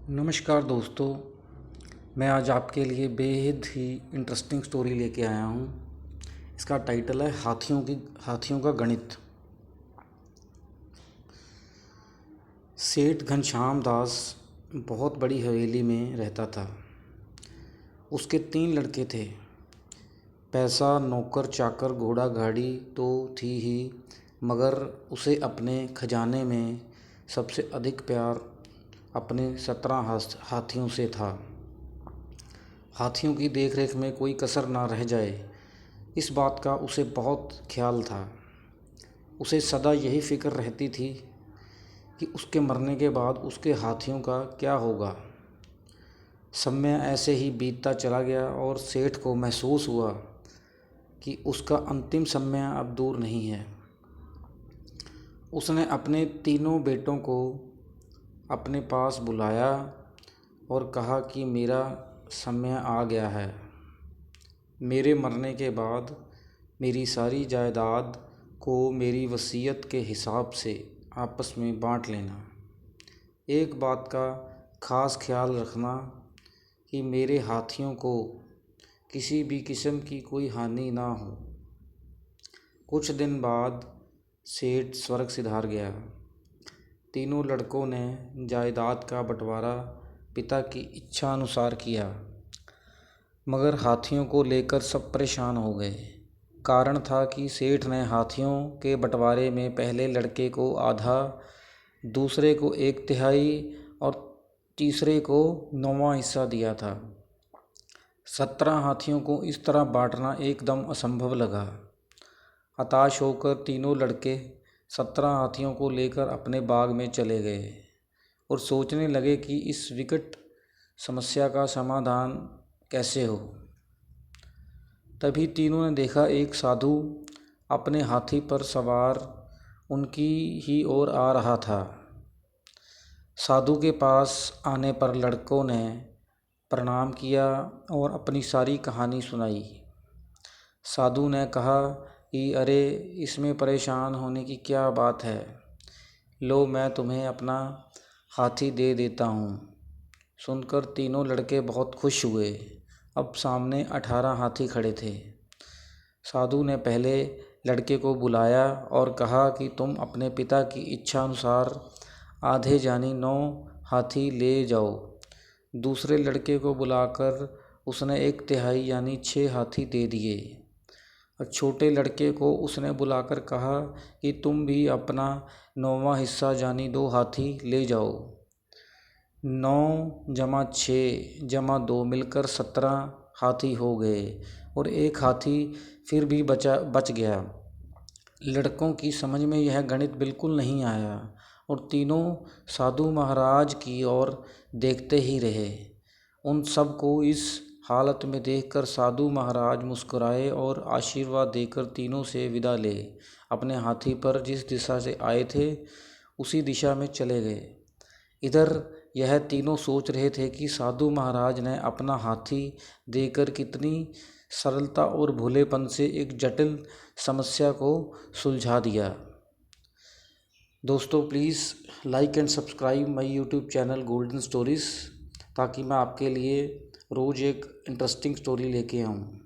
नमस्कार दोस्तों। मैं आज आपके लिए बेहद ही इंटरेस्टिंग स्टोरी लेके आया हूँ। इसका टाइटल है हाथियों का गणित। सेठ घनश्याम दास बहुत बड़ी हवेली में रहता था। उसके 3 लड़के थे। पैसा, नौकर चाकर, घोड़ा गाड़ी तो थी ही, मगर उसे अपने खजाने में सबसे अधिक प्यार अपने 17 हाथियों से था। हाथियों की देखरेख में कोई कसर ना रह जाए, इस बात का उसे बहुत ख्याल था। उसे सदा यही फिक्र रहती थी कि उसके मरने के बाद उसके हाथियों का क्या होगा। समय ऐसे ही बीतता चला गया और सेठ को महसूस हुआ कि उसका अंतिम समय अब दूर नहीं है। उसने अपने तीनों बेटों को अपने पास बुलाया और कहा कि मेरा समय आ गया है। मेरे मरने के बाद मेरी सारी जायदाद को मेरी वसीयत के हिसाब से आपस में बांट लेना। एक बात का ख़ास ख्याल रखना कि मेरे हाथियों को किसी भी किस्म की कोई हानि ना हो। कुछ दिन बाद सेठ स्वर्ग सिधार गया। तीनों लड़कों ने जायदाद का बंटवारा पिता की इच्छा अनुसार किया, मगर हाथियों को लेकर सब परेशान हो गए। कारण था कि सेठ ने हाथियों के बंटवारे में पहले लड़के को आधा, दूसरे को 1/3 और तीसरे को 9वां हिस्सा दिया था। 17 हाथियों को इस तरह बांटना एकदम असंभव लगा। हताश होकर तीनों लड़के 17 हाथियों को लेकर अपने बाग में चले गए और सोचने लगे कि इस विकट समस्या का समाधान कैसे हो। तभी तीनों ने देखा एक साधु अपने हाथी पर सवार उनकी ही ओर आ रहा था। साधु के पास आने पर लड़कों ने प्रणाम किया और अपनी सारी कहानी सुनाई। साधु ने कहा कि अरे, इसमें परेशान होने की क्या बात है। लो, मैं तुम्हें अपना हाथी दे देता हूँ। सुनकर तीनों लड़के बहुत खुश हुए। अब सामने 18 हाथी खड़े थे। साधु ने पहले लड़के को बुलाया और कहा कि तुम अपने पिता की इच्छा अनुसार आधे यानी 9 हाथी ले जाओ। दूसरे लड़के को बुलाकर उसने 1/3 यानी 6 हाथी दे दिए और छोटे लड़के को उसने बुलाकर कहा कि तुम भी अपना 9वां हिस्सा यानी 2 हाथी ले जाओ। 9 + 6 + 2 मिलकर 17 हाथी हो गए और एक हाथी फिर भी बच गया। लड़कों की समझ में यह गणित बिल्कुल नहीं आया और तीनों साधु महाराज की ओर देखते ही रहे। उन सबको इस हालत में देखकर साधु महाराज मुस्कुराए और आशीर्वाद देकर तीनों से विदा ले अपने हाथी पर जिस दिशा से आए थे उसी दिशा में चले गए। इधर यह तीनों सोच रहे थे कि साधु महाराज ने अपना हाथी देकर कितनी सरलता और भोलेपन से एक जटिल समस्या को सुलझा दिया। दोस्तों, please like and subscribe my YouTube channel golden stories, ताकि मैं आपके लिए रोज़ एक इंटरेस्टिंग स्टोरी लेके आऊँ।